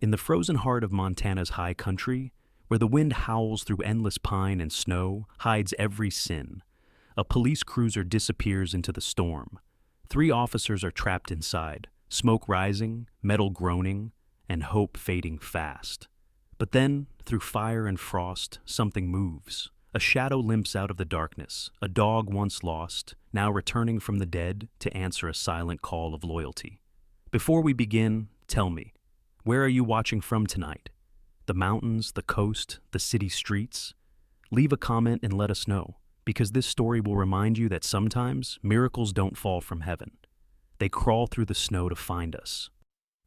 In the frozen heart of Montana's high country, where the wind howls through endless pine and snow, hides every sin, a police cruiser disappears into the storm. 3 officers are trapped inside, smoke rising, metal groaning, and hope fading fast. But then, through fire and frost, something moves. A shadow limps out of the darkness, a dog once lost, now returning from the dead to answer a silent call of loyalty. Before we begin, tell me, where are you watching from tonight? The mountains, the coast, the city streets? Leave a comment and let us know, because this story will remind you that sometimes miracles don't fall from heaven. They crawl through the snow to find us.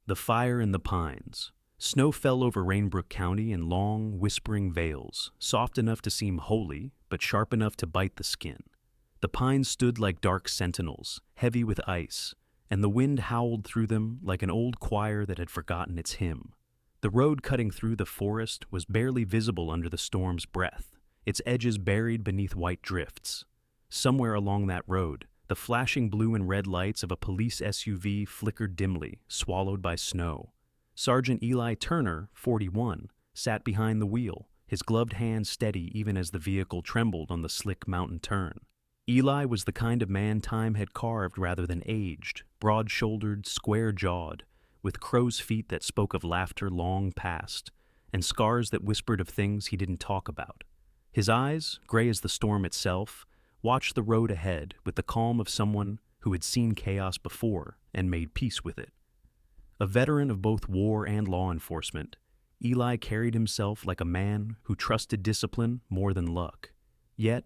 The fire in the pines. Snow fell over Rainbrook County in long, whispering veils, soft enough to seem holy, but sharp enough to bite the skin. The pines stood like dark sentinels, heavy with ice, and the wind howled through them like an old choir that had forgotten its hymn. The road cutting through the forest was barely visible under the storm's breath, its edges buried beneath white drifts. Somewhere along that road, the flashing blue and red lights of a police SUV flickered dimly, swallowed by snow. Sergeant Eli Turner, 41, sat behind the wheel, his gloved hand steady even as the vehicle trembled on the slick mountain turn. Eli was the kind of man time had carved rather than aged, broad-shouldered, square-jawed, with crow's feet that spoke of laughter long past, and scars that whispered of things he didn't talk about. His eyes, gray as the storm itself, watched the road ahead with the calm of someone who had seen chaos before and made peace with it. A veteran of both war and law enforcement, Eli carried himself like a man who trusted discipline more than luck. Yet,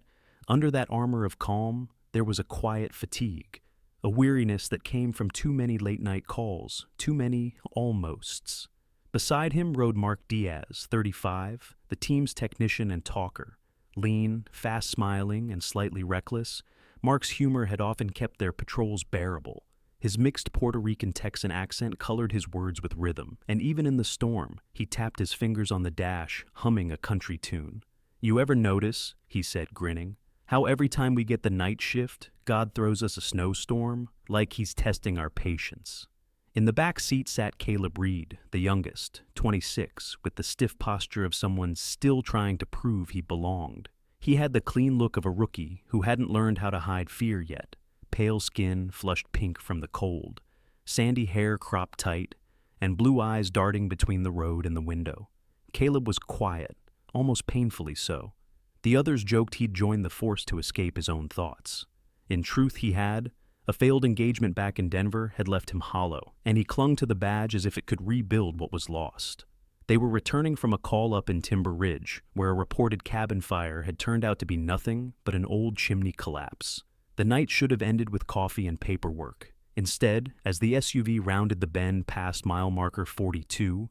under that armor of calm, there was a quiet fatigue, a weariness that came from too many late-night calls, too many almosts. Beside him rode Mark Diaz, 35, the team's technician and talker. Lean, fast-smiling, and slightly reckless, Mark's humor had often kept their patrols bearable. His mixed Puerto Rican-Texan accent colored his words with rhythm, and even in the storm, he tapped his fingers on the dash, humming a country tune. "You ever notice," he said, grinning, "how every time we get the night shift, God throws us a snowstorm, like he's testing our patience?" In the back seat sat Caleb Reed, the youngest, 26, with the stiff posture of someone still trying to prove he belonged. He had the clean look of a rookie who hadn't learned how to hide fear yet. Pale skin flushed pink from the cold, sandy hair cropped tight, and blue eyes darting between the road and the window. Caleb was quiet, almost painfully so. The others joked he'd joined the force to escape his own thoughts. In truth, he had. A failed engagement back in Denver had left him hollow, and he clung to the badge as if it could rebuild what was lost. They were returning from a call up in Timber Ridge, where a reported cabin fire had turned out to be nothing but an old chimney collapse. The night should have ended with coffee and paperwork. Instead, as the SUV rounded the bend past mile marker 42,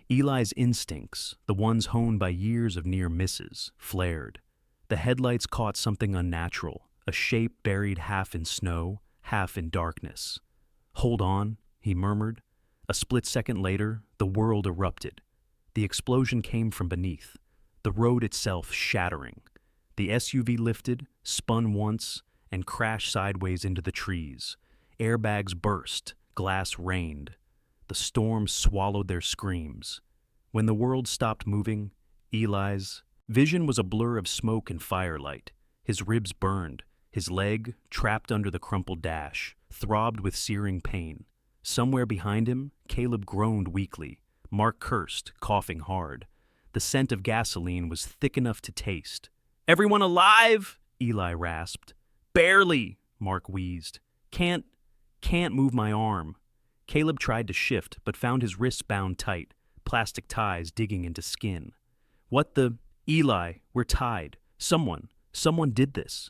Eli's instincts, the ones honed by years of near misses, flared. The headlights caught something unnatural, a shape buried half in snow, half in darkness. "Hold on," he murmured. A split second later, the world erupted. The explosion came from beneath, the road itself shattering. The SUV lifted, spun once, and crashed sideways into the trees. Airbags burst, glass rained. The storm swallowed their screams. When the world stopped moving, Eli's vision was a blur of smoke and firelight. His ribs burned. His leg, trapped under the crumpled dash, throbbed with searing pain. Somewhere behind him, Caleb groaned weakly. Mark cursed, coughing hard. The scent of gasoline was thick enough to taste. "Everyone alive?" Eli rasped. "Barely," Mark wheezed. Can't move my arm." Caleb tried to shift, but found his wrists bound tight, plastic ties digging into skin. "What the—" "Eli, we're tied. Someone did this."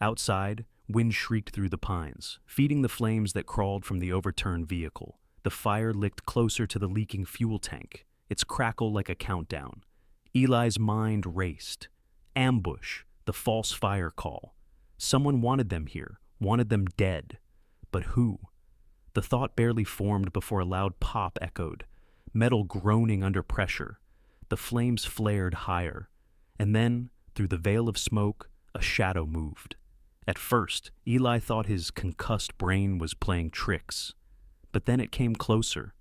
Outside, wind shrieked through the pines, feeding the flames that crawled from the overturned vehicle. The fire licked closer to the leaking fuel tank, its crackle like a countdown. Eli's mind raced. Ambush, the false fire call. Someone wanted them here, wanted them dead. But who? The thought barely formed before a loud pop echoed, metal groaning under pressure. The flames flared higher, and then, through the veil of smoke, a shadow moved. At first, Eli thought his concussed brain was playing tricks. But then it came closer,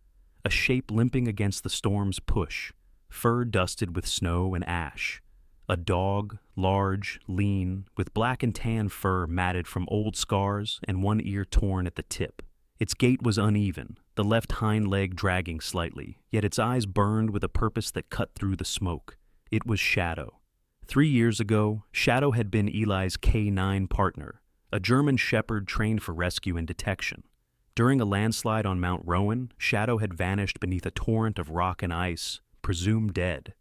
a shape limping against the storm's push, fur dusted with snow and ash. A dog, large, lean, with black and tan fur matted from old scars and one ear torn at the tip. Its gait was uneven, the left hind leg dragging slightly, yet its eyes burned with a purpose that cut through the smoke. It was Shadow. 3 years ago, Shadow had been Eli's canine partner, a German shepherd trained for rescue and detection. During a landslide on Mount Rowan, Shadow had vanished beneath a torrent of rock and ice, presumed dead.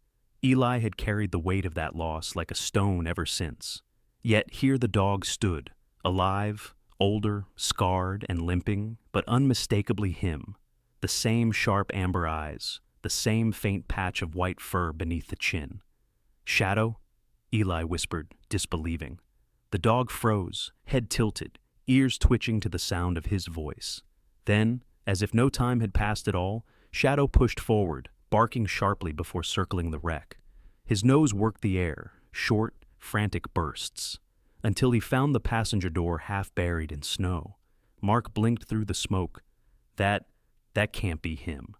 Eli had carried the weight of that loss like a stone ever since. Yet here the dog stood, alive, older, scarred, and limping, but unmistakably him. The same sharp amber eyes, the same faint patch of white fur beneath the chin. "Shadow?" Eli whispered, disbelieving. The dog froze, head tilted, ears twitching to the sound of his voice. Then, as if no time had passed at all, Shadow pushed forward, barking sharply before circling the wreck. His nose worked the air, short, frantic bursts, until he found the passenger door half buried in snow. Mark blinked through the smoke. That can't be him.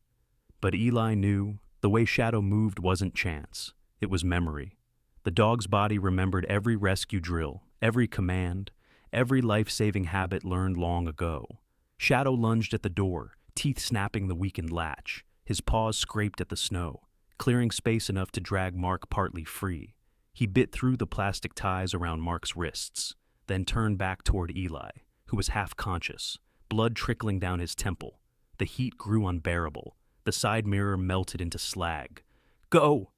But Eli knew the way Shadow moved wasn't chance. It was memory. The dog's body remembered every rescue drill, every command, every life-saving habit learned long ago. Shadow lunged at the door, teeth snapping the weakened latch. His paws scraped at the snow, clearing space enough to drag Mark partly free. He bit through the plastic ties around Mark's wrists, then turned back toward Eli, who was half conscious, blood trickling down his temple. The heat grew unbearable. The side mirror melted into slag. "Go!"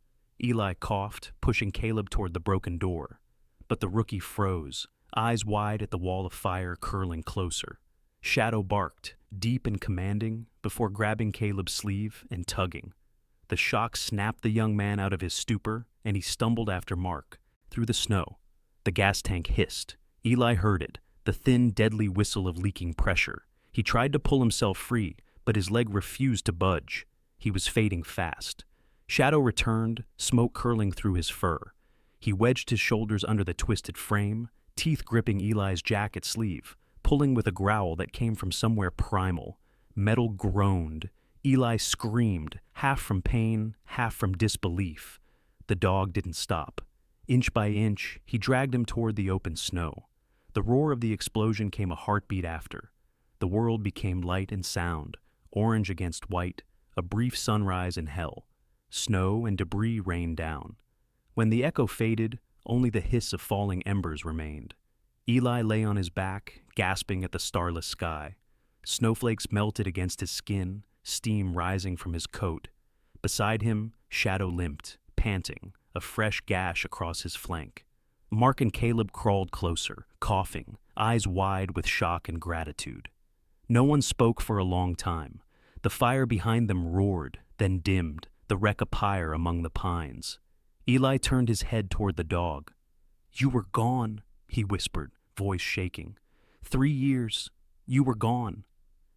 Eli coughed, pushing Caleb toward the broken door. But the rookie froze, eyes wide at the wall of fire curling closer. Shadow barked, deep and commanding, before grabbing Caleb's sleeve and tugging. The shock snapped the young man out of his stupor, and he stumbled after Mark, through the snow. The gas tank hissed. Eli heard it, the thin, deadly whistle of leaking pressure. He tried to pull himself free, but his leg refused to budge. He was fading fast. Shadow returned, smoke curling through his fur. He wedged his shoulders under the twisted frame, teeth gripping Eli's jacket sleeve, pulling with a growl that came from somewhere primal. Metal groaned. Eli screamed, half from pain, half from disbelief. The dog didn't stop. Inch by inch, he dragged him toward the open snow. The roar of the explosion came a heartbeat after. The world became light and sound, orange against white, a brief sunrise in hell. Snow and debris rained down. When the echo faded, only the hiss of falling embers remained. Eli lay on his back, gasping at the starless sky. Snowflakes melted against his skin, steam rising from his coat. Beside him, Shadow limped, panting, a fresh gash across his flank. Mark and Caleb crawled closer, coughing, eyes wide with shock and gratitude. No one spoke for a long time. The fire behind them roared, then dimmed, the wreck a pyre among the pines. Eli turned his head toward the dog. "You were gone," he whispered, voice shaking. 3 years. You were gone."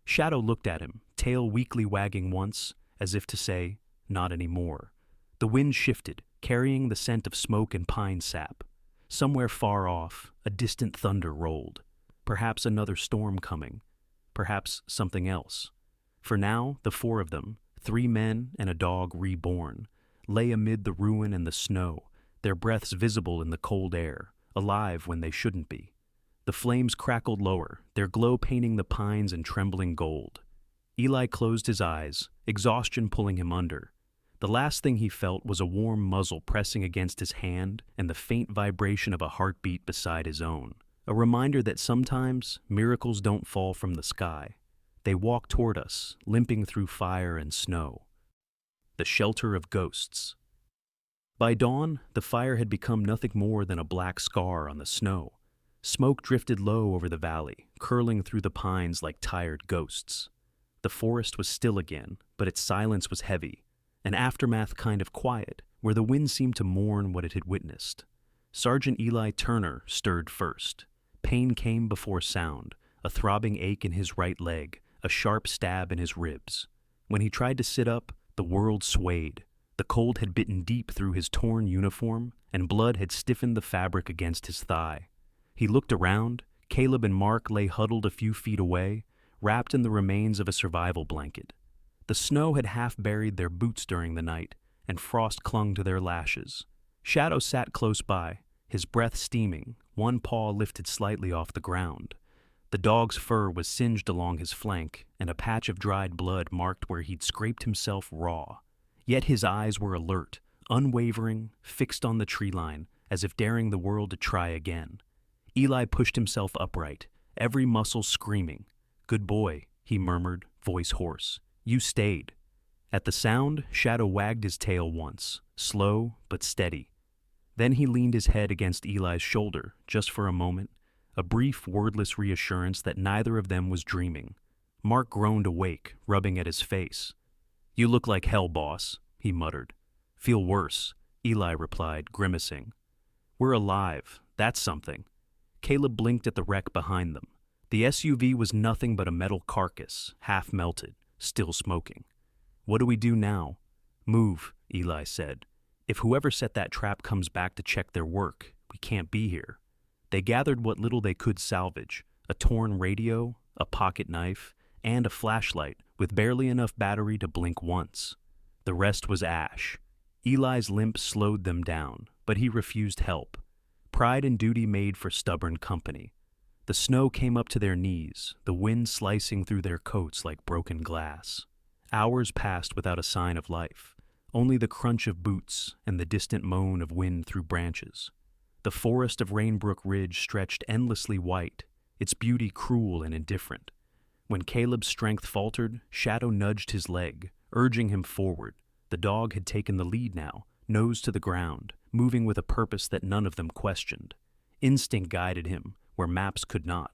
Shadow looked at him, tail weakly wagging once, as if to say, "Not anymore." The wind shifted, carrying the scent of smoke and pine sap. Somewhere far off, a distant thunder rolled. Perhaps another storm coming. Perhaps something else. For now, the 4 of them, 3 men and a dog reborn, lay amid the ruin and the snow, their breaths visible in the cold air, alive when they shouldn't be. The flames crackled lower, their glow painting the pines in trembling gold. Eli closed his eyes, exhaustion pulling him under. The last thing he felt was a warm muzzle pressing against his hand and the faint vibration of a heartbeat beside his own. A reminder that sometimes miracles don't fall from the sky. They walk toward us, limping through fire and snow. The shelter of ghosts. By dawn, the fire had become nothing more than a black scar on the snow. Smoke drifted low over the valley, curling through the pines like tired ghosts. The forest was still again, but its silence was heavy, an aftermath kind of quiet, where the wind seemed to mourn what it had witnessed. Sergeant Eli Turner stirred first. Pain came before sound, a throbbing ache in his right leg, a sharp stab in his ribs. When he tried to sit up, the world swayed. The cold had bitten deep through his torn uniform, and blood had stiffened the fabric against his thigh. He looked around. Caleb and Mark lay huddled a few feet away, wrapped in the remains of a survival blanket. The snow had half buried their boots during the night, and frost clung to their lashes. Shadow sat close by, his breath steaming, one paw lifted slightly off the ground. The dog's fur was singed along his flank, and a patch of dried blood marked where he'd scraped himself raw. Yet his eyes were alert, unwavering, fixed on the tree line, as if daring the world to try again. Eli pushed himself upright, every muscle screaming. "Good boy," he murmured, voice hoarse. "You stayed." At the sound, Shadow wagged his tail once, slow but steady. Then he leaned his head against Eli's shoulder, just for a moment, a brief, wordless reassurance that neither of them was dreaming. Mark groaned awake, rubbing at his face. "You look like hell, boss," he muttered. "Feel worse," Eli replied, grimacing. "We're alive, that's something." Caleb blinked at the wreck behind them. The SUV was nothing but a metal carcass, half melted, still smoking. "What do we do now?" "Move," Eli said. "If whoever set that trap comes back to check their work, we can't be here." They gathered what little they could salvage, a torn radio, a pocket knife, and a flashlight with barely enough battery to blink once. The rest was ash. Eli's limp slowed them down, but he refused help. Pride and duty made for stubborn company. The snow came up to their knees, the wind slicing through their coats like broken glass. Hours passed without a sign of life, only the crunch of boots and the distant moan of wind through branches. The forest of Rainbrook Ridge stretched endlessly white, its beauty cruel and indifferent. When Caleb's strength faltered, Shadow nudged his leg, urging him forward. The dog had taken the lead now, nose to the ground, moving with a purpose that none of them questioned. Instinct guided him, where maps could not.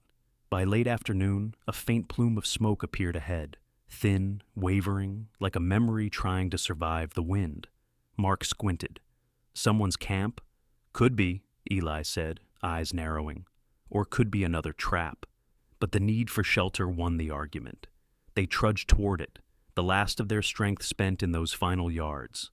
By late afternoon, a faint plume of smoke appeared ahead, thin, wavering, like a memory trying to survive the wind. Mark squinted. "Someone's camp?" "Could be," Eli said, eyes narrowing. "Or could be another trap." But the need for shelter won the argument. They trudged toward it, the last of their strength spent in those final yards.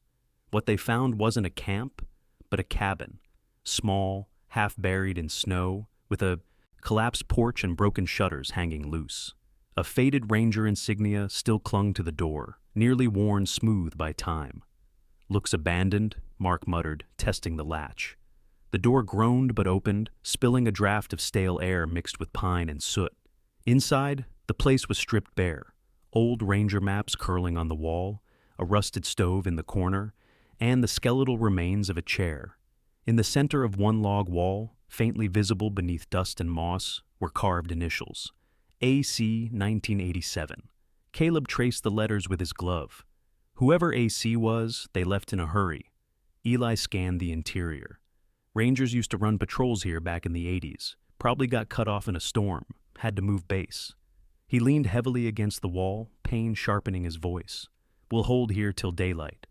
What they found wasn't a camp, but a cabin, small, half buried in snow, with a collapsed porch and broken shutters hanging loose. A faded Ranger insignia still clung to the door, nearly worn smooth by time. "Looks abandoned," Mark muttered, testing the latch. The door groaned but opened, spilling a draft of stale air mixed with pine and soot. Inside, the place was stripped bare, old Ranger maps curling on the wall, a rusted stove in the corner, and the skeletal remains of a chair. In the center of one log wall, faintly visible beneath dust and moss, were carved initials. AC 1987. Caleb traced the letters with his glove. Whoever AC was, they left in a hurry. Eli scanned the interior. Rangers used to run patrols here back in the 80s, probably got cut off in a storm, had to move base. He leaned heavily against the wall, pain sharpening his voice. "We'll hold here till daylight."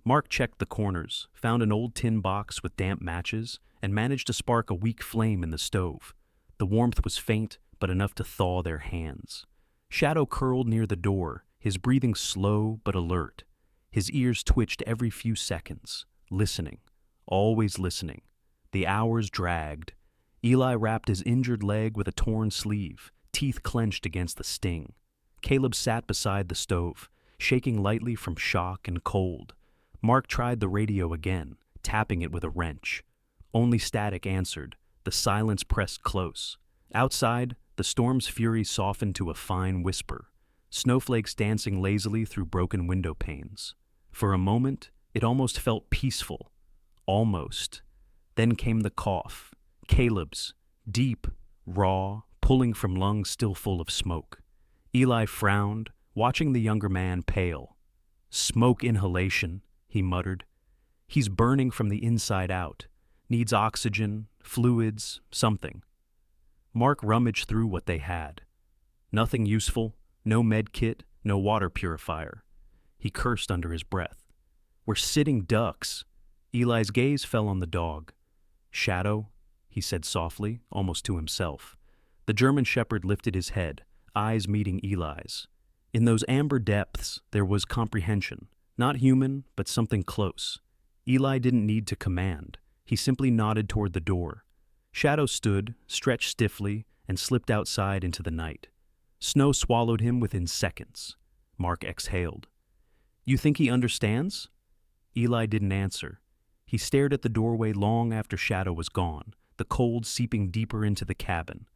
Mark checked the corners, found an old tin box with damp matches, and managed to spark a weak flame in the stove. The warmth was faint, but enough to thaw their hands. Shadow curled near the door, his breathing slow but alert. His ears twitched every few seconds, listening, always listening. The hours dragged. Eli wrapped his injured leg with a torn sleeve, teeth clenched against the sting. Caleb sat beside the stove, shaking lightly from shock and cold. Mark tried the radio again, tapping it with a wrench. Only static answered, the silence pressed close. Outside, the storm's fury softened to a fine whisper, snowflakes dancing lazily through broken window panes. For a moment, it almost felt peaceful. Almost. Then came the cough, Caleb's, deep, raw, pulling from lungs still full of smoke. Eli frowned, watching the younger man pale. "Smoke inhalation," he muttered. "He's burning from the inside out. Needs oxygen, fluids, something." Mark rummaged through what they had. Nothing useful, no med kit, no water purifier. He cursed under his breath. "We're sitting ducks." Eli's gaze fell on the dog. "Shadow," he said softly, almost to himself. The German shepherd lifted his head, eyes meeting Eli's. In those amber depths, there was comprehension. Not human, but something close. Eli didn't need to command. He simply nodded toward the door. Shadow stood, stretched stiffly, and slipped outside into the night. Snow swallowed him within seconds. Mark exhaled. You think he understands? Eli didn't answer. He stared at the doorway long after Shadow was gone, the cold seeping deeper into the cabin.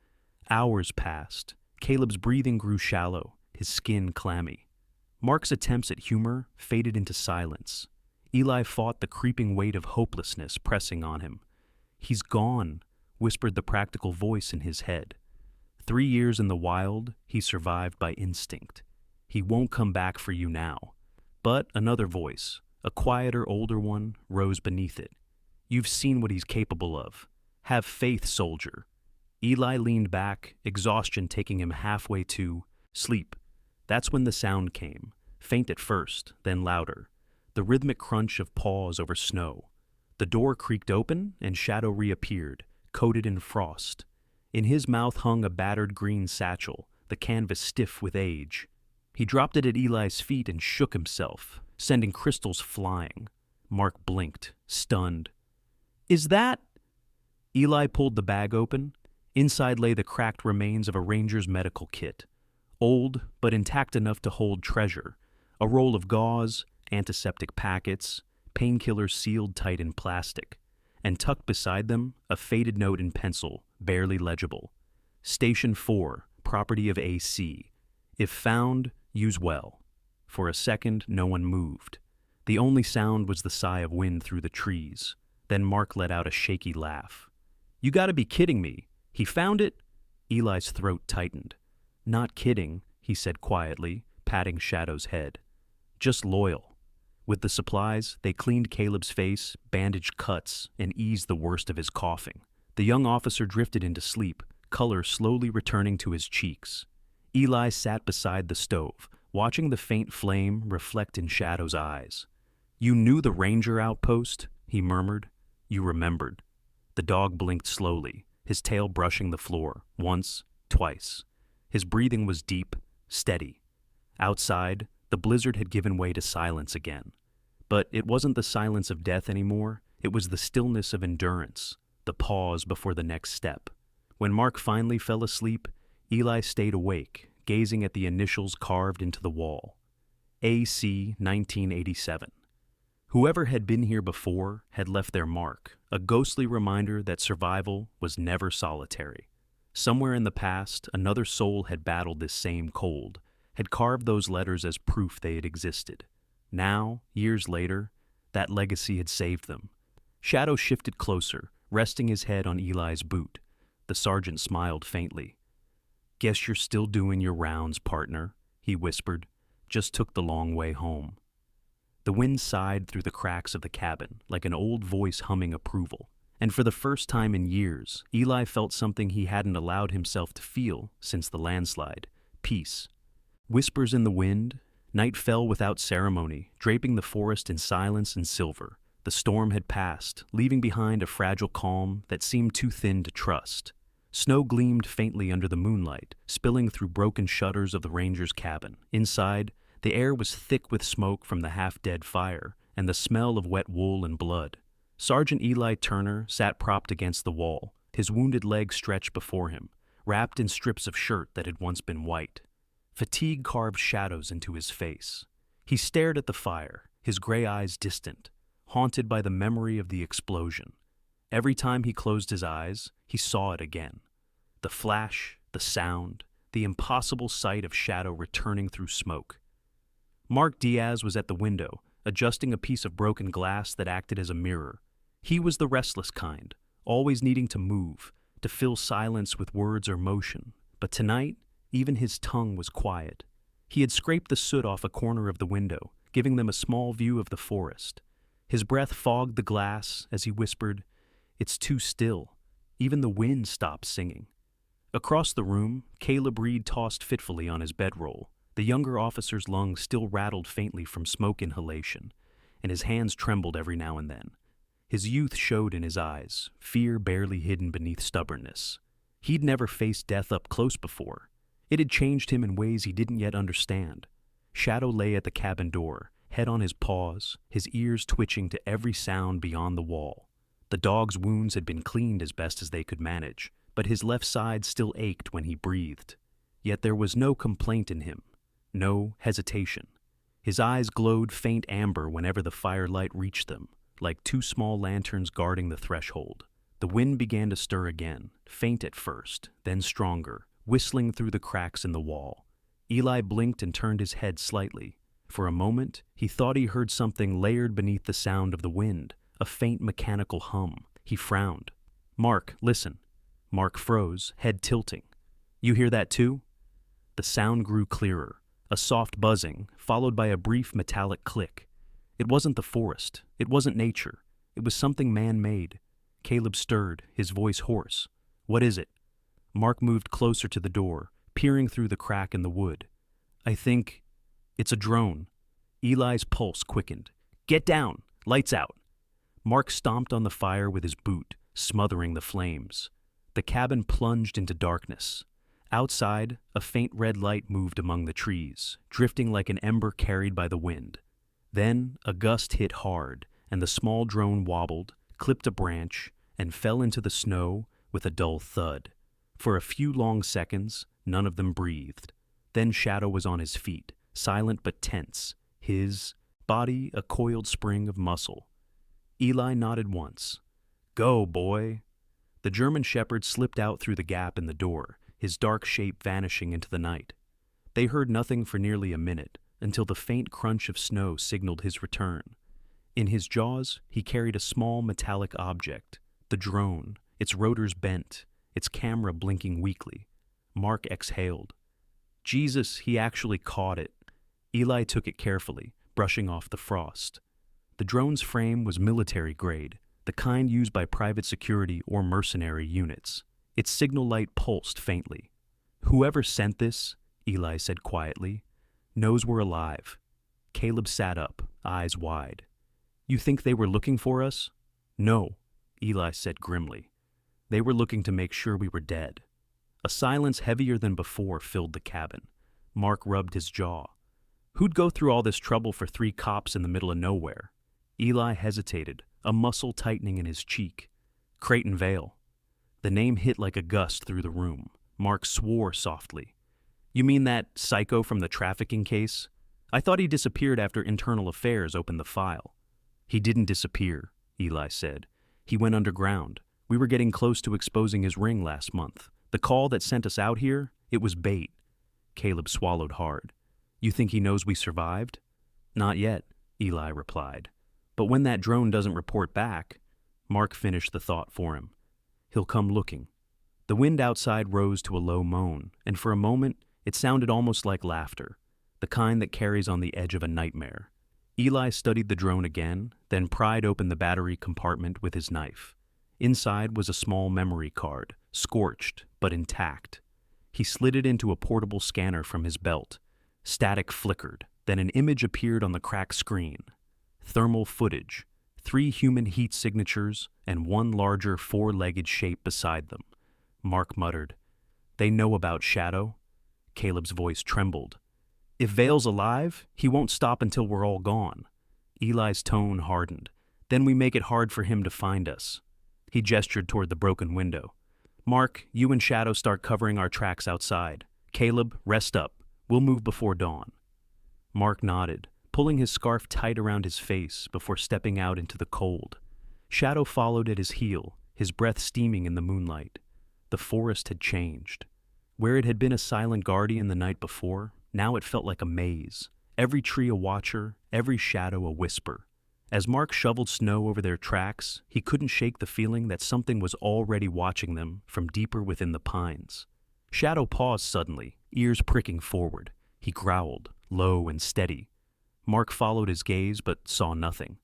Hours passed. Caleb's breathing grew shallow, his skin clammy. Mark's attempts at humor faded into silence. Eli fought the creeping weight of hopelessness pressing on him. He's gone, whispered the practical voice in his head. 3 years in the wild, he survived by instinct. He won't come back for you now. But another voice, a quieter, older one, rose beneath it. You've seen what he's capable of. Have faith, soldier. Eli leaned back, exhaustion taking him halfway to sleep. That's when the sound came, faint at first, then louder. The rhythmic crunch of paws over snow. The door creaked open, and Shadow reappeared, coated in frost. In his mouth hung a battered green satchel, the canvas stiff with age. He dropped it at Eli's feet and shook himself, sending crystals flying. Mark blinked, stunned. Is that? Eli pulled the bag open. Inside lay the cracked remains of a ranger's medical kit. Old, but intact enough to hold treasure. A roll of gauze, antiseptic packets, painkillers sealed tight in plastic. And tucked beside them, a faded note in pencil, barely legible. Station 4, property of AC. If found, use well. For a second, no one moved. The only sound was the sigh of wind through the trees. Then Mark let out a shaky laugh. You gotta be kidding me. He found it? Eli's throat tightened. Not kidding, he said quietly, patting Shadow's head. Just loyal. With the supplies, they cleaned Caleb's face, bandaged cuts, and eased the worst of his coughing. The young officer drifted into sleep, color slowly returning to his cheeks. Eli sat beside the stove, watching the faint flame reflect in Shadow's eyes. You knew the ranger outpost, he murmured. You remembered. The dog blinked slowly, his tail brushing the floor, once, twice. His breathing was deep, steady. Outside, the blizzard had given way to silence again. But it wasn't the silence of death anymore, it was the stillness of endurance, the pause before the next step. When Mark finally fell asleep, Eli stayed awake, gazing at the initials carved into the wall. AC 1987. Whoever had been here before had left their mark, a ghostly reminder that survival was never solitary. Somewhere in the past, another soul had battled this same cold, had carved those letters as proof they had existed. Now, years later, that legacy had saved them. Shadow shifted closer, resting his head on Eli's boot. The sergeant smiled faintly. Guess you're still doing your rounds, partner, he whispered. Just took the long way home. The wind sighed through the cracks of the cabin, like an old voice humming approval. And for the first time in years, Eli felt something he hadn't allowed himself to feel since the landslide. Peace. Whispers in the wind. Night fell without ceremony, draping the forest in silence and silver. The storm had passed, leaving behind a fragile calm that seemed too thin to trust. Snow gleamed faintly under the moonlight, spilling through broken shutters of the ranger's cabin. Inside, the air was thick with smoke from the half-dead fire and the smell of wet wool and blood. Sergeant Eli Turner sat propped against the wall, his wounded leg stretched before him, wrapped in strips of shirt that had once been white. Fatigue carved shadows into his face. He stared at the fire, his gray eyes distant, haunted by the memory of the explosion. Every time he closed his eyes, he saw it again. The flash, the sound, the impossible sight of Shadow returning through smoke. Mark Diaz was at the window, adjusting a piece of broken glass that acted as a mirror. He was the restless kind, always needing to move, to fill silence with words or motion. But tonight, even his tongue was quiet. He had scraped the soot off a corner of the window, giving them a small view of the forest. His breath fogged the glass as he whispered, "It's too still. Even the wind stopped singing." Across the room, Caleb Reed tossed fitfully on his bedroll. The younger officer's lungs still rattled faintly from smoke inhalation, and his hands trembled every now and then. His youth showed in his eyes, fear barely hidden beneath stubbornness. He'd never faced death up close before. It had changed him in ways he didn't yet understand. Shadow lay at the cabin door, head on his paws, his ears twitching to every sound beyond the wall. The dog's wounds had been cleaned as best as they could manage, but his left side still ached when he breathed. Yet there was no complaint in him, no hesitation. His eyes glowed faint amber whenever the firelight reached them, like two small lanterns guarding the threshold. The wind began to stir again, faint at first, then stronger, whistling through the cracks in the wall. Eli blinked and turned his head slightly. For a moment, he thought he heard something layered beneath the sound of the wind, a faint mechanical hum. He frowned. "Mark, listen." Mark froze, head tilting. "You hear that too?" The sound grew clearer, a soft buzzing, followed by a brief metallic click. It wasn't the forest. It wasn't nature. It was something man-made. Caleb stirred, his voice hoarse. "What is it?" Mark moved closer to the door, peering through the crack in the wood. "I think it's a drone." Eli's pulse quickened. "Get down! Lights out!" Mark stomped on the fire with his boot, smothering the flames. The cabin plunged into darkness. Outside, a faint red light moved among the trees, drifting like an ember carried by the wind. Then a gust hit hard, and the small drone wobbled, clipped a branch, and fell into the snow with a dull thud. For a few long seconds, none of them breathed. Then Shadow was on his feet, silent but tense, his body a coiled spring of muscle. Eli nodded once. "Go, boy." The German shepherd slipped out through the gap in the door, his dark shape vanishing into the night. They heard nothing for nearly a minute, until the faint crunch of snow signaled his return. In his jaws, he carried a small metallic object, the drone, its rotors bent, its camera blinking weakly. Mark exhaled. Jesus, he actually caught it. Eli took it carefully, brushing off the frost. The drone's frame was military grade, the kind used by private security or mercenary units. Its signal light pulsed faintly. "Whoever sent this," Eli said quietly, "knows we're alive." Caleb sat up, eyes wide. "You think they were looking for us?" "No," Eli said grimly. "They were looking to make sure we were dead." A silence heavier than before filled the cabin. Mark rubbed his jaw. "Who'd go through all this trouble for 3 cops in the middle of nowhere?" Eli hesitated, a muscle tightening in his cheek. "Creighton Vale." The name hit like a gust through the room. Mark swore softly. "You mean that psycho from the trafficking case? I thought he disappeared after Internal Affairs opened the file." "He didn't disappear," Eli said. "He went underground. We were getting close to exposing his ring last month. The call that sent us out here, it was bait." Caleb swallowed hard. "You think he knows we survived?" "Not yet," Eli replied. "But when that drone doesn't report back," Mark finished the thought for him, "he'll come looking." The wind outside rose to a low moan, and for a moment it sounded almost like laughter, the kind that carries on the edge of a nightmare. Eli studied the drone again, then pried open the battery compartment with his knife. Inside was a small memory card, scorched but intact. He slid it into a portable scanner from his belt. Static flickered, then an image appeared on the cracked screen. Thermal footage, 3 human heat signatures, and 1 larger 4-legged shape beside them. Mark muttered, "They know about Shadow?" Caleb's voice trembled. "If Vale's alive, he won't stop until we're all gone." Eli's tone hardened. "Then we make it hard for him to find us." He gestured toward the broken window. "Mark, you and Shadow start covering our tracks outside. Caleb, rest up. We'll move before dawn." Mark nodded, pulling his scarf tight around his face before stepping out into the cold. Shadow followed at his heel, his breath steaming in the moonlight. The forest had changed. Where it had been a silent guardian the night before, now it felt like a maze. Every tree a watcher, every shadow a whisper. As Mark shoveled snow over their tracks, he couldn't shake the feeling that something was already watching them from deeper within the pines. Shadow paused suddenly, ears pricking forward. He growled, low and steady. Mark followed his gaze but saw nothing.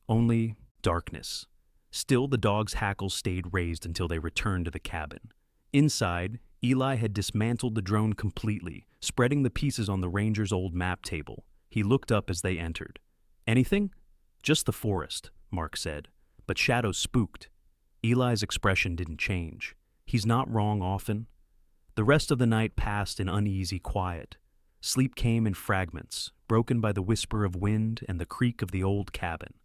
Only darkness. Still, the dog's hackles stayed raised until they returned to the cabin. Inside, Eli had dismantled the drone completely, spreading the pieces on the ranger's old map table. He looked up as they entered. "Anything?" "Just the forest," Mark said. But Shadow spooked. Eli's expression didn't change. He's not wrong often. The rest of the night passed in uneasy quiet. Sleep came in fragments, broken by the whisper of wind and the creak of the old cabin.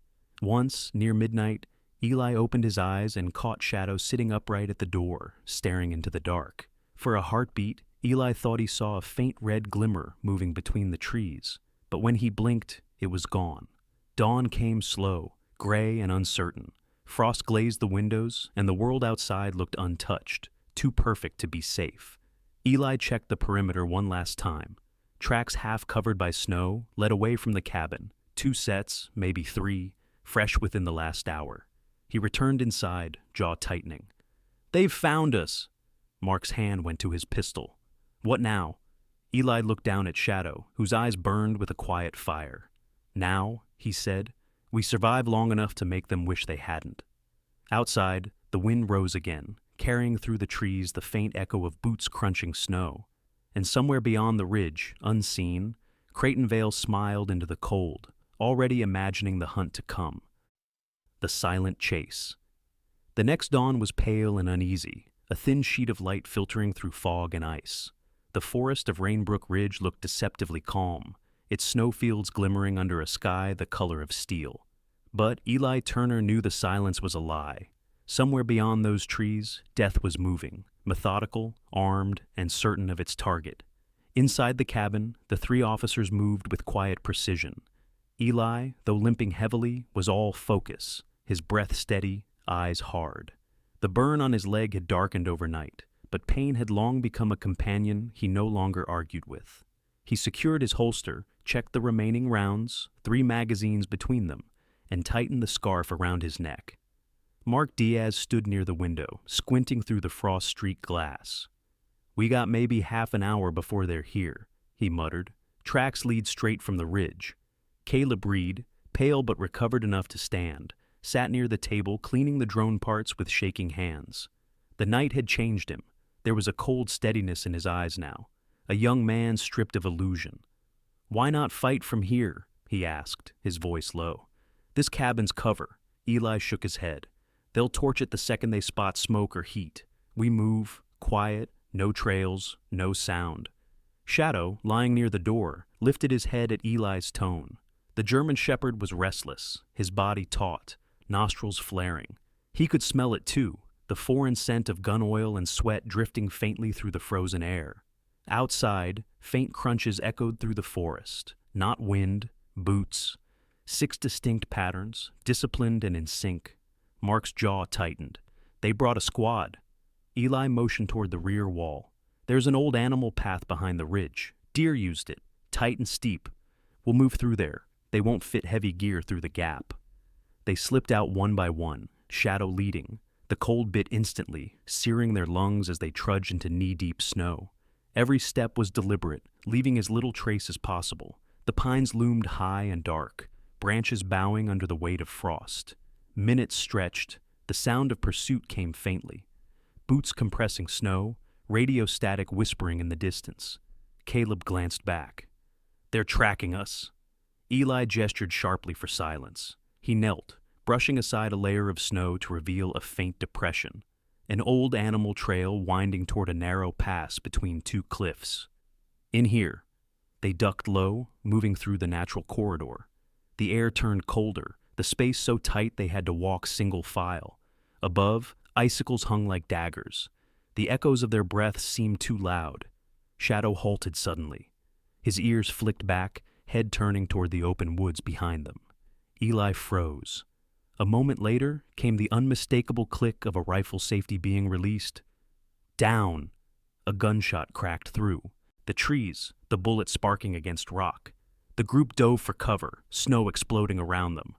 Once, near midnight, Eli opened his eyes and caught Shadow sitting upright at the door, staring into the dark. For a heartbeat, Eli thought he saw a faint red glimmer moving between the trees, but when he blinked, it was gone. Dawn came slow, gray and uncertain. Frost glazed the windows, and the world outside looked untouched, too perfect to be safe. Eli checked the perimeter one last time. Tracks half covered by snow led away from the cabin, 2 sets, maybe 3, fresh within the last hour. He returned inside, jaw tightening. "They've found us!" Mark's hand went to his pistol. "What now?" Eli looked down at Shadow, whose eyes burned with a quiet fire. "Now," he said, "we survived long enough to make them wish they hadn't." Outside, the wind rose again, carrying through the trees the faint echo of boots crunching snow. And somewhere beyond the ridge, unseen, Creightonvale smiled into the cold, already imagining the hunt to come. The silent chase. The next dawn was pale and uneasy, a thin sheet of light filtering through fog and ice. The forest of Rainbrook Ridge looked deceptively calm, its snowfields glimmering under a sky the color of steel. But Eli Turner knew the silence was a lie. Somewhere beyond those trees, death was moving, methodical, armed, and certain of its target. Inside the cabin, the 3 officers moved with quiet precision. Eli, though limping heavily, was all focus, his breath steady, eyes hard. The burn on his leg had darkened overnight, but pain had long become a companion he no longer argued with. He secured his holster, checked the remaining rounds, 3 magazines between them, and tightened the scarf around his neck. Mark Diaz stood near the window, squinting through the frost-streaked glass. "We got maybe half an hour before they're here," he muttered. "Tracks lead straight from the ridge." Caleb Reed, pale but recovered enough to stand, sat near the table cleaning the drone parts with shaking hands. The night had changed him. There was a cold steadiness in his eyes now, a young man stripped of illusion. "Why not fight from here?" he asked, his voice low. "This cabin's cover." Eli shook his head. "They'll torch it the second they spot smoke or heat. We move, quiet, no trails, no sound." Shadow, lying near the door, lifted his head at Eli's tone. The German shepherd was restless, his body taut, nostrils flaring. He could smell it too, the foreign scent of gun oil and sweat drifting faintly through the frozen air. Outside, faint crunches echoed through the forest. Not wind, boots. 6 distinct patterns, disciplined and in sync. Mark's jaw tightened. "They brought a squad." Eli motioned toward the rear wall. "There's an old animal path behind the ridge. Deer used it, tight and steep. We'll move through there. They won't fit heavy gear through the gap." They slipped out one by one, Shadow leading. The cold bit instantly, searing their lungs as they trudged into knee-deep snow. Every step was deliberate, leaving as little trace as possible. The pines loomed high and dark, branches bowing under the weight of frost. Minutes stretched. The sound of pursuit came faintly. Boots compressing snow, radio static whispering in the distance. Caleb glanced back. "They're tracking us." Eli gestured sharply for silence. He knelt, brushing aside a layer of snow to reveal a faint depression. An old animal trail winding toward a narrow pass between 2 cliffs. "In here." They ducked low, moving through the natural corridor. The air turned colder, the space so tight they had to walk single file. Above, icicles hung like daggers. The echoes of their breaths seemed too loud. Shadow halted suddenly. His ears flicked back, head turning toward the open woods behind them. Eli froze. A moment later came the unmistakable click of a rifle safety being released. "Down!" A gunshot cracked through. The trees, the bullet sparking against rock. The group dove for cover, snow exploding around them.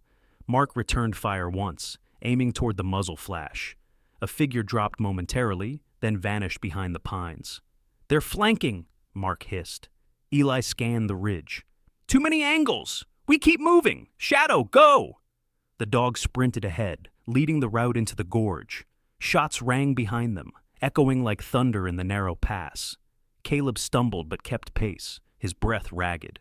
Mark returned fire once, aiming toward the muzzle flash. A figure dropped momentarily, then vanished behind the pines. "They're flanking!" Mark hissed. Eli scanned the ridge. "Too many angles! We keep moving! Shadow, go!" The dog sprinted ahead, leading the route into the gorge. Shots rang behind them, echoing like thunder in the narrow pass. Caleb stumbled but kept pace, his breath ragged.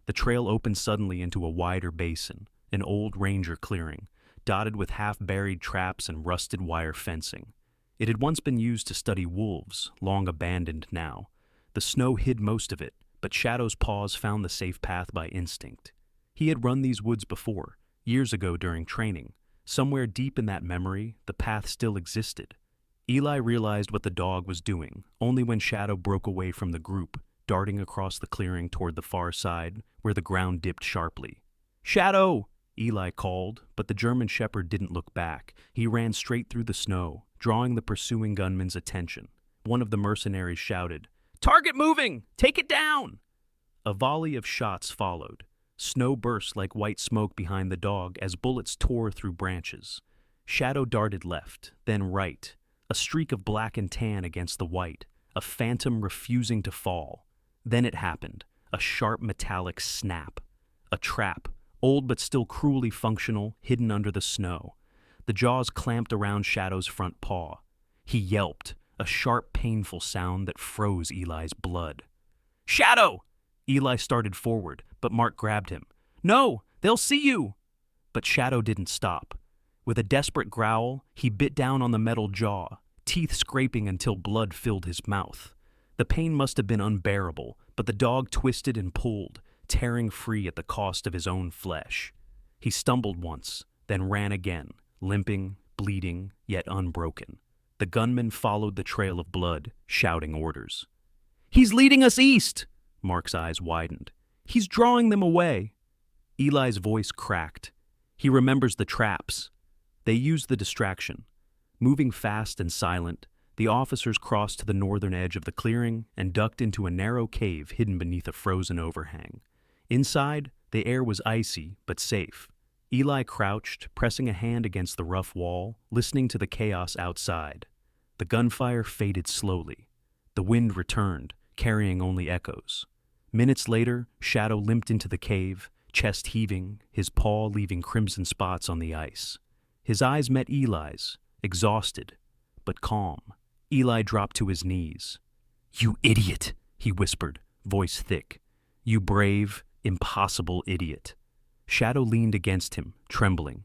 The trail opened suddenly into a wider basin, an old ranger clearing, dotted with half-buried traps and rusted wire fencing. It had once been used to study wolves, long abandoned now. The snow hid most of it, but Shadow's paws found the safe path by instinct. He had run these woods before, years ago during training. Somewhere deep in that memory, the path still existed. Eli realized what the dog was doing only when Shadow broke away from the group, darting across the clearing toward the far side, where the ground dipped sharply. "Shadow!" Eli called, but the German Shepherd didn't look back. He ran straight through the snow, drawing the pursuing gunman's attention. One of the mercenaries shouted, "Target moving! Take it down!" A volley of shots followed. Snow burst like white smoke behind the dog as bullets tore through branches. Shadow darted left, then right, a streak of black and tan against the white, a phantom refusing to fall. Then it happened, a sharp metallic snap. A trap, old but still cruelly functional, hidden under the snow. The jaws clamped around Shadow's front paw. He yelped, a sharp, painful sound that froze Eli's blood. "Shadow!" Eli started forward, but Mark grabbed him. "No, they'll see you!" But Shadow didn't stop. With a desperate growl, he bit down on the metal jaw, teeth scraping until blood filled his mouth. The pain must have been unbearable, but the dog twisted and pulled, tearing free at the cost of his own flesh. He stumbled once, then ran again, limping, bleeding, yet unbroken. The gunman followed the trail of blood, shouting orders. "He's leading us east!" Mark's eyes widened. "He's drawing them away." Eli's voice cracked. He remembers the traps. They used the distraction. Moving fast and silent, the officers crossed to the northern edge of the clearing and ducked into a narrow cave hidden beneath a frozen overhang. Inside, the air was icy but safe. Eli crouched, pressing a hand against the rough wall, listening to the chaos outside. The gunfire faded slowly. The wind returned, carrying only echoes. Minutes later, Shadow limped into the cave, chest heaving, his paw leaving crimson spots on the ice. His eyes met Eli's, exhausted, but calm. Eli dropped to his knees. "You idiot," he whispered, voice thick. "You brave, impossible idiot." Shadow leaned against him, trembling.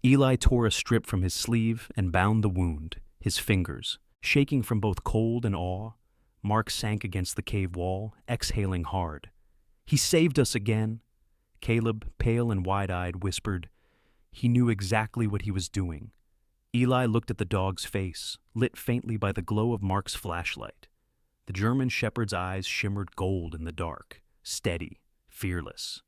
Eli tore a strip from his sleeve and bound the wound, his fingers, shaking from both cold and awe. Mark sank against the cave wall, exhaling hard. "He saved us again." Caleb, pale and wide-eyed, whispered, "He knew exactly what he was doing." Eli looked at the dog's face, lit faintly by the glow of Mark's flashlight. The German Shepherd's eyes shimmered gold in the dark, steady, fearless.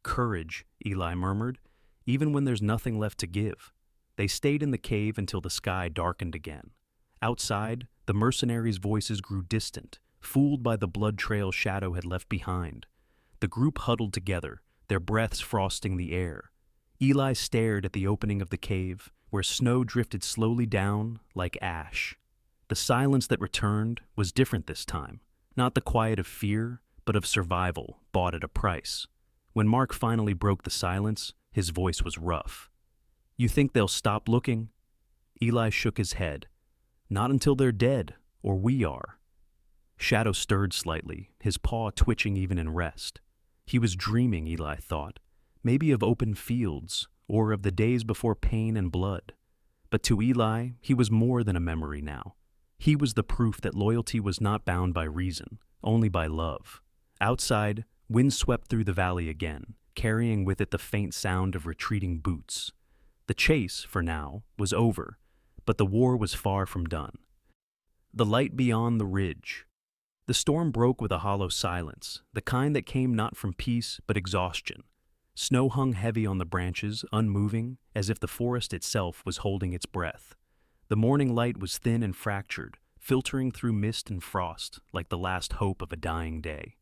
"Courage," Eli murmured, "even when there's nothing left to give." They stayed in the cave until the sky darkened again. Outside, the mercenaries' voices grew distant, fooled by the blood trail Shadow had left behind. The group huddled together, their breaths frosting the air. Eli stared at the opening of the cave, where snow drifted slowly down like ash. The silence that returned was different this time, not the quiet of fear, but of survival bought at a price. When Mark finally broke the silence, his voice was rough. "You think they'll stop looking?" Eli shook his head. "Not until they're dead, or we are." Shadow stirred slightly, his paw twitching even in rest. He was dreaming, Eli thought, maybe of open fields, or of the days before pain and blood. But to Eli, he was more than a memory now. He was the proof that loyalty was not bound by reason, only by love. Outside, wind swept through the valley again, carrying with it the faint sound of retreating boots. The chase, for now, was over, but the war was far from done. The light beyond the ridge. The storm broke with a hollow silence, the kind that came not from peace but exhaustion. Snow hung heavy on the branches, unmoving, as if the forest itself was holding its breath. The morning light was thin and fractured, filtering through mist and frost like the last hope of a dying day.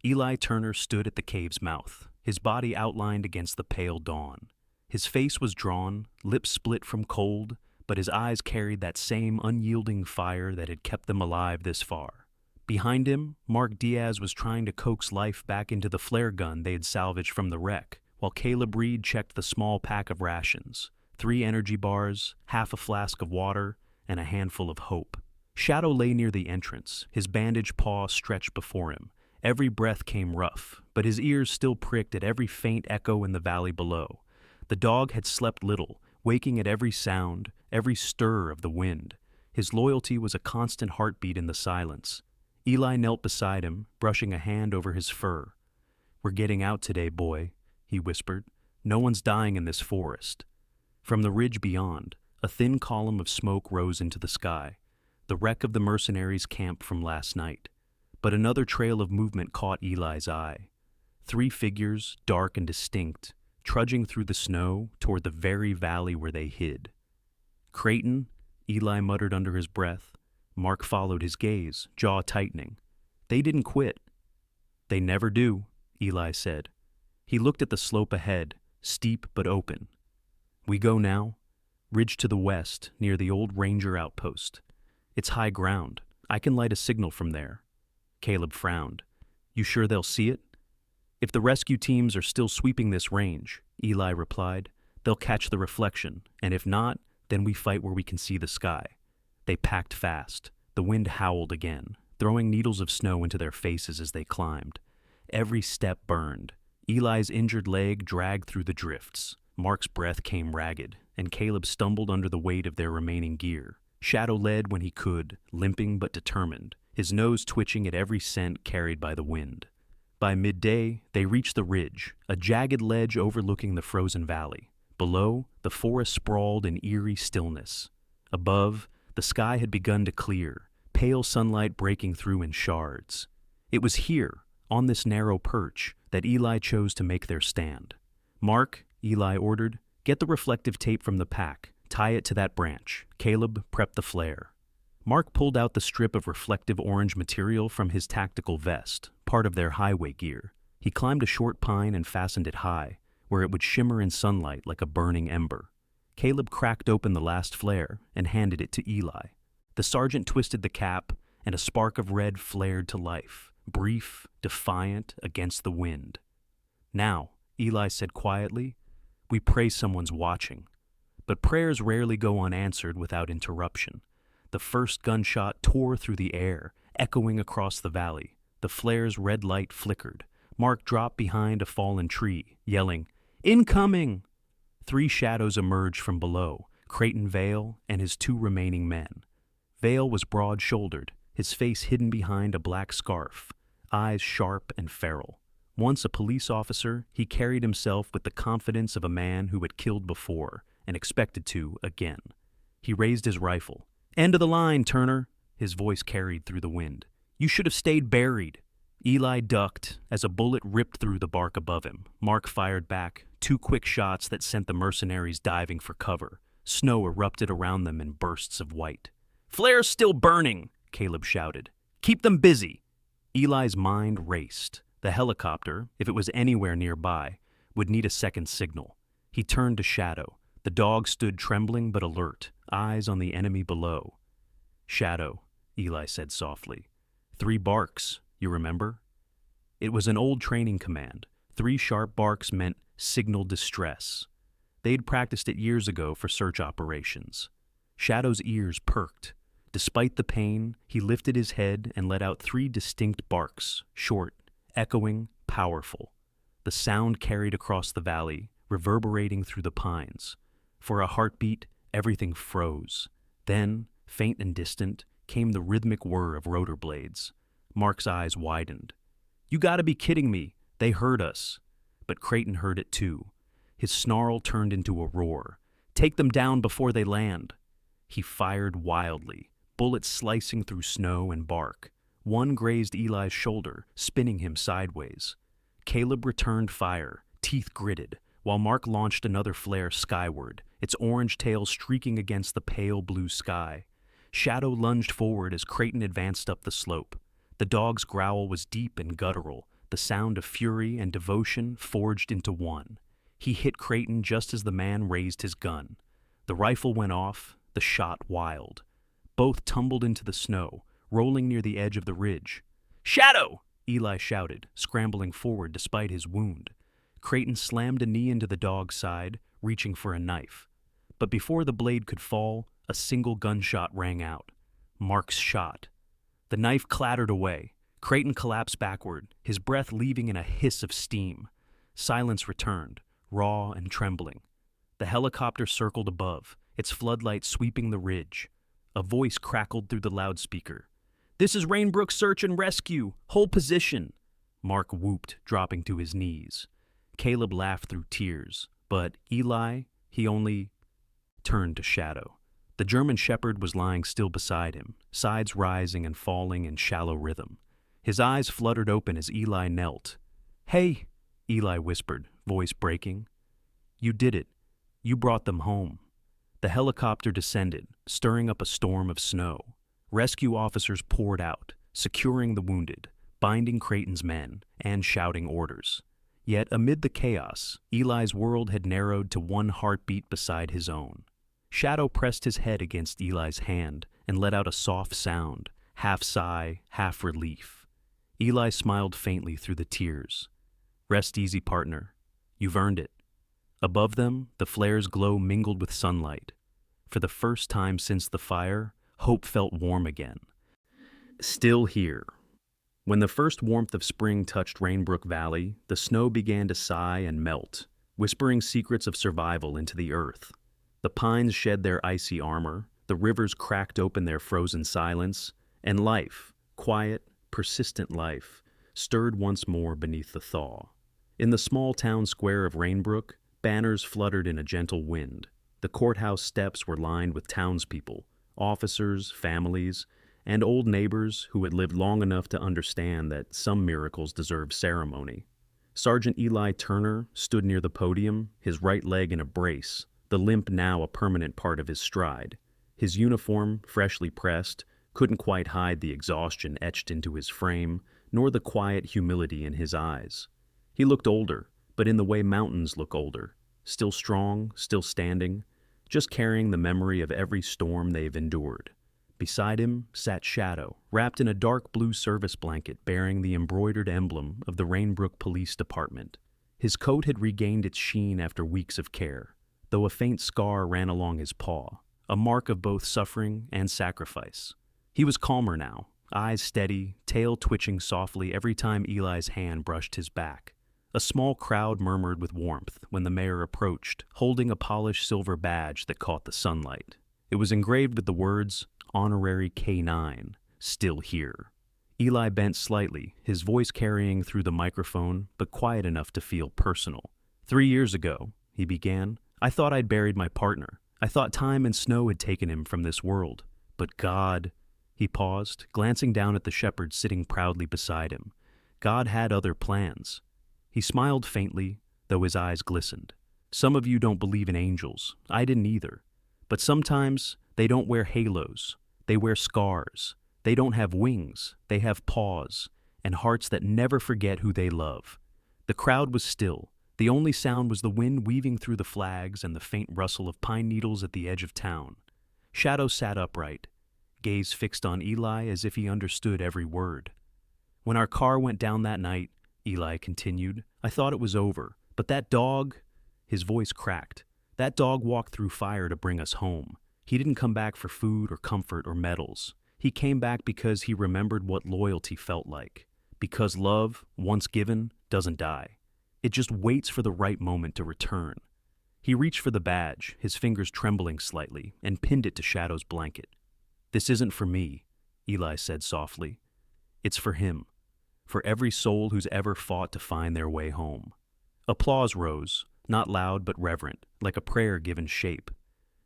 Eli Turner stood at the cave's mouth, his body outlined against the pale dawn. His face was drawn, lips split from cold, but his eyes carried that same unyielding fire that had kept them alive this far. Behind him, Mark Diaz was trying to coax life back into the flare gun they had salvaged from the wreck, while Caleb Reed checked the small pack of rations, 3 energy bars, half a flask of water, and a handful of hope. Shadow lay near the entrance, his bandaged paw stretched before him. Every breath came rough, but his ears still pricked at every faint echo in the valley below. The dog had slept little, waking at every sound, every stir of the wind. His loyalty was a constant heartbeat in the silence. Eli knelt beside him, brushing a hand over his fur. "We're getting out today, boy," he whispered. "No one's dying in this forest." From the ridge beyond, a thin column of smoke rose into the sky. the wreck of the mercenaries' camp from last night. But another trail of movement caught Eli's eye. 3 figures, dark and distinct, trudging through the snow toward the very valley where they hid. Creighton, Eli muttered under his breath. Mark followed his gaze, jaw tightening. They didn't quit. They never do, Eli said. He looked at the slope ahead, steep but open. We go now. Ridge to the west, near the old ranger outpost. It's high ground. I can light a signal from there. Caleb frowned. You sure they'll see it? If the rescue teams are still sweeping this range, Eli replied, they'll catch the reflection, and if not, then we fight where we can see the sky. They packed fast. The wind howled again, throwing needles of snow into their faces as they climbed. Every step burned. Eli's injured leg dragged through the drifts. Mark's breath came ragged, and Caleb stumbled under the weight of their remaining gear. Shadow led when he could, limping but determined, his nose twitching at every scent carried by the wind. By midday, they reached the ridge, a jagged ledge overlooking the frozen valley. Below, the forest sprawled in eerie stillness. Above, the sky had begun to clear, pale sunlight breaking through in shards. It was here, on this narrow perch, that Eli chose to make their stand. Mark, Eli ordered, get the reflective tape from the pack, tie it to that branch. Caleb prepped the flare. Mark pulled out the strip of reflective orange material from his tactical vest, part of their highway gear. He climbed a short pine and fastened it high, where it would shimmer in sunlight like a burning ember. Caleb cracked open the last flare and handed it to Eli. The sergeant twisted the cap, and a spark of red flared to life, brief, defiant, against the wind. Now, Eli said quietly, we pray someone's watching. But prayers rarely go unanswered without interruption. The first gunshot tore through the air, echoing across the valley. The flare's red light flickered. Mark dropped behind a fallen tree, yelling, incoming! 3 shadows emerged from below, Creighton Vale and his 2 remaining men. Vale was broad-shouldered, his face hidden behind a black scarf, eyes sharp and feral. Once a police officer, he carried himself with the confidence of a man who had killed before and expected to again. He raised his rifle. End of the line, Turner, his voice carried through the wind. You should have stayed buried. Eli ducked as a bullet ripped through the bark above him. Mark fired back, 2 quick shots that sent the mercenaries diving for cover. Snow erupted around them in bursts of white. Flare's still burning, Caleb shouted. Keep them busy. Eli's mind raced. The helicopter, if it was anywhere nearby, would need a second signal. He turned to Shadow. The dog stood trembling but alert, eyes on the enemy below. Shadow, Eli said softly. 3 barks, you remember? It was an old training command. 3 sharp barks meant signal distress. They'd practiced it years ago for search operations. Shadow's ears perked. Despite the pain, he lifted his head and let out 3 distinct barks, short, echoing, powerful. The sound carried across the valley, reverberating through the pines. For a heartbeat, everything froze. Then, faint and distant, came the rhythmic whir of rotor blades. Mark's eyes widened. You gotta be kidding me. They heard us. But Creighton heard it too. His snarl turned into a roar. Take them down before they land. He fired wildly, bullets slicing through snow and bark. One grazed Eli's shoulder, spinning him sideways. Caleb returned fire, teeth gritted, while Mark launched another flare skyward, its orange tail streaking against the pale blue sky. Shadow lunged forward as Creighton advanced up the slope. The dog's growl was deep and guttural, the sound of fury and devotion forged into one. He hit Creighton just as the man raised his gun. The rifle went off, the shot wild. Both tumbled into the snow, rolling near the edge of the ridge. Shadow! Eli shouted, scrambling forward despite his wound. Creighton slammed a knee into the dog's side, reaching for a knife. But before the blade could fall, a single gunshot rang out. Mark's shot. The knife clattered away. Creighton collapsed backward, his breath leaving in a hiss of steam. Silence returned, raw and trembling. The helicopter circled above, its floodlights sweeping the ridge. A voice crackled through the loudspeaker. This is Rainbrook Search and Rescue. Hold position. Mark whooped, dropping to his knees. Caleb laughed through tears, but Eli, he only turned to Shadow. The German shepherd was lying still beside him, sides rising and falling in shallow rhythm. His eyes fluttered open as Eli knelt. "Hey," Eli whispered, voice breaking. "You did it. You brought them home." The helicopter descended, stirring up a storm of snow. Rescue officers poured out, securing the wounded, binding Creighton's men, and shouting orders. Yet amid the chaos, Eli's world had narrowed to one heartbeat beside his own. Shadow pressed his head against Eli's hand and let out a soft sound, half sigh, half relief. Eli smiled faintly through the tears. "Rest easy, partner. You've earned it." Above them, the flare's glow mingled with sunlight. For the first time since the fire, hope felt warm again. Still here. When the first warmth of spring touched Rainbrook Valley, the snow began to sigh and melt, whispering secrets of survival into the earth. The pines shed their icy armor, the rivers cracked open their frozen silence, and life, quiet, persistent life, stirred once more beneath the thaw. In the small town square of Rainbrook, banners fluttered in a gentle wind. The courthouse steps were lined with townspeople, officers, families, and old neighbors who had lived long enough to understand that some miracles deserve ceremony. Sergeant Eli Turner stood near the podium, his right leg in a brace, the limp now a permanent part of his stride. His uniform, freshly pressed, couldn't quite hide the exhaustion etched into his frame, nor the quiet humility in his eyes. He looked older, but in the way mountains look older, still strong, still standing, just carrying the memory of every storm they've endured. Beside him sat Shadow, wrapped in a dark blue service blanket bearing the embroidered emblem of the Rainbrook Police Department. His coat had regained its sheen after weeks of care, though a faint scar ran along his paw, a mark of both suffering and sacrifice. He was calmer now, eyes steady, tail twitching softly every time Eli's hand brushed his back. A small crowd murmured with warmth when the mayor approached, holding a polished silver badge that caught the sunlight. It was engraved with the words, "Honorary Canine, still here." Eli bent slightly, his voice carrying through the microphone, but quiet enough to feel personal. 3 years ago, he began, I thought I'd buried my partner. I thought time and snow had taken him from this world. But God, he paused, glancing down at the shepherd sitting proudly beside him. God had other plans. He smiled faintly, though his eyes glistened. Some of you don't believe in angels. I didn't either. But sometimes they don't wear halos. They wear scars. They don't have wings. They have paws and hearts that never forget who they love. The crowd was still. The only sound was the wind weaving through the flags and the faint rustle of pine needles at the edge of town. Shadow sat upright, gaze fixed on Eli as if he understood every word. When our car went down that night, Eli continued, I thought it was over. But that dog, his voice cracked. That dog walked through fire to bring us home. He didn't come back for food or comfort or medals. He came back because he remembered what loyalty felt like. Because love, once given, doesn't die. It just waits for the right moment to return. He reached for the badge, his fingers trembling slightly, and pinned it to Shadow's blanket. This isn't for me, Eli said softly. It's for him. For every soul who's ever fought to find their way home. Applause rose, not loud but reverent, like a prayer given shape.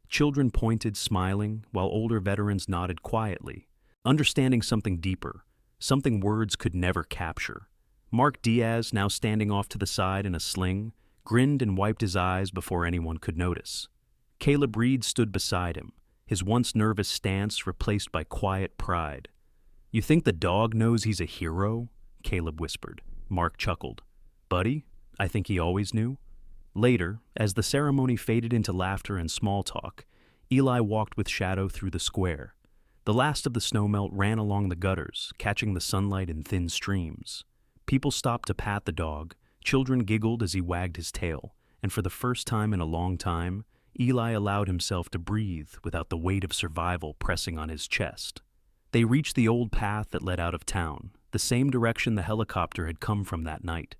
Children pointed, smiling, while older veterans nodded quietly, understanding something deeper, something words could never capture. Mark Diaz, now standing off to the side in a sling, grinned and wiped his eyes before anyone could notice. Caleb Reed stood beside him, his once nervous stance replaced by quiet pride. You think the dog knows he's a hero? Caleb whispered. Mark chuckled. Buddy, I think he always knew. Later, as the ceremony faded into laughter and small talk, Eli walked with Shadow through the square. The last of the snowmelt ran along the gutters, catching the sunlight in thin streams. People stopped to pat the dog, children giggled as he wagged his tail, and for the first time in a long time, Eli allowed himself to breathe without the weight of survival pressing on his chest. They reached the old path that led out of town, the same direction the helicopter had come from that night.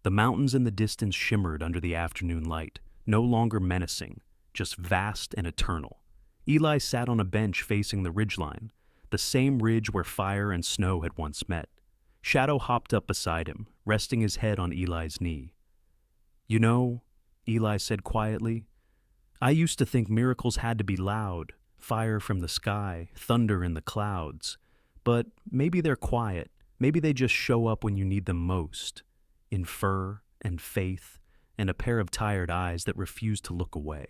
The mountains in the distance shimmered under the afternoon light, no longer menacing, just vast and eternal. Eli sat on a bench facing the ridgeline, the same ridge where fire and snow had once met. Shadow hopped up beside him, resting his head on Eli's knee. You know, Eli said quietly, I used to think miracles had to be loud, fire from the sky, thunder in the clouds. But maybe they're quiet. Maybe they just show up when you need them most, in fur and faith and a pair of tired eyes that refuse to look away.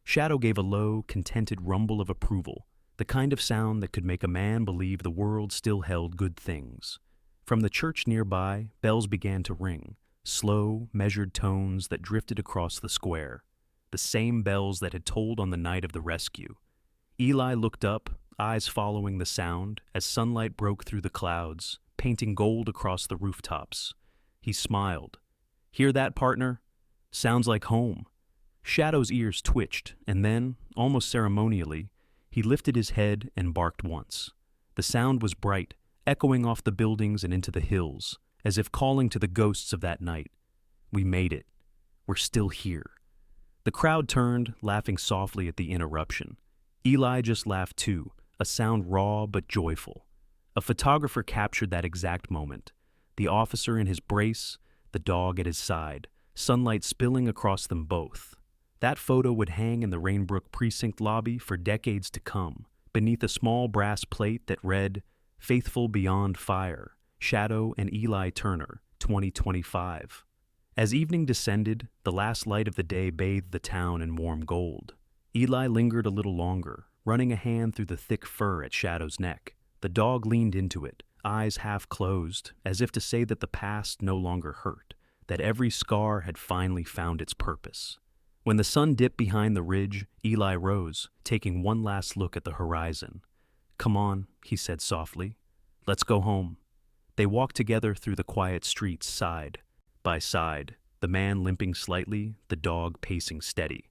Shadow gave a low, contented rumble of approval, the kind of sound that could make a man believe the world still held good things. From the church nearby, bells began to ring, slow, measured tones that drifted across the square, the same bells that had tolled on the night of the rescue. Eli looked up, eyes following the sound, as sunlight broke through the clouds, painting gold across the rooftops. He smiled. "Hear that, partner? Sounds like home." Shadow's ears twitched, and then, almost ceremonially, he lifted his head and barked once. The sound was bright, echoing off the buildings and into the hills, as if calling to the ghosts of that night. "We made it. We're still here." The crowd turned, laughing softly at the interruption. Eli just laughed too, a sound raw but joyful. A photographer captured that exact moment. The officer in his brace, the dog at his side, sunlight spilling across them both. That photo would hang in the Rainbrook precinct lobby for decades to come, beneath a small brass plate that read, "Faithful Beyond Fire, Shadow and Eli Turner, 2025. As evening descended, the last light of the day bathed the town in warm gold. Eli lingered a little longer, running a hand through the thick fur at Shadow's neck. The dog leaned into it, eyes half closed, as if to say that the past no longer hurt, that every scar had finally found its purpose. When the sun dipped behind the ridge, Eli rose, taking one last look at the horizon. "Come on," he said softly. "Let's go home." They walked together through the quiet streets side by side, the man limping slightly, the dog pacing steady.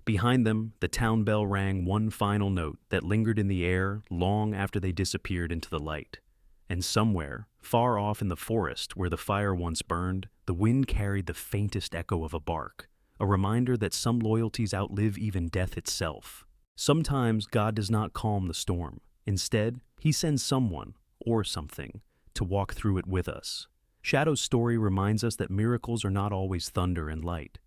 Behind them, the town bell rang one final note that lingered in the air long after they disappeared into the light. And somewhere, far off in the forest where the fire once burned, the wind carried the faintest echo of a bark, a reminder that some loyalties outlive even death itself. Sometimes God does not calm the storm. Instead, he sends someone, or something, to walk through it with us. Shadow's story reminds us that miracles are not always thunder and light.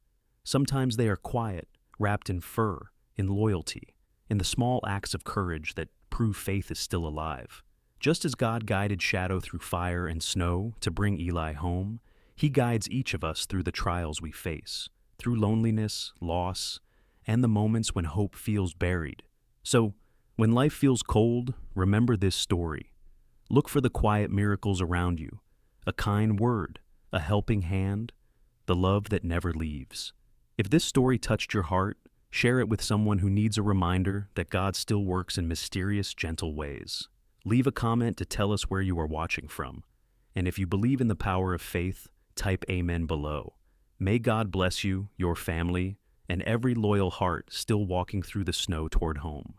Sometimes they are quiet, wrapped in fur, in loyalty, in the small acts of courage that prove faith is still alive. Just as God guided Shadow through fire and snow to bring Eli home, he guides each of us through the trials we face, through loneliness, loss, and the moments when hope feels buried. So, when life feels cold, remember this story. Look for the quiet miracles around you, a kind word, a helping hand, the love that never leaves. If this story touched your heart, share it with someone who needs a reminder that God still works in mysterious, gentle ways. Leave a comment to tell us where you are watching from. And if you believe in the power of faith, type Amen below. May God bless you, your family, and every loyal heart still walking through the snow toward home.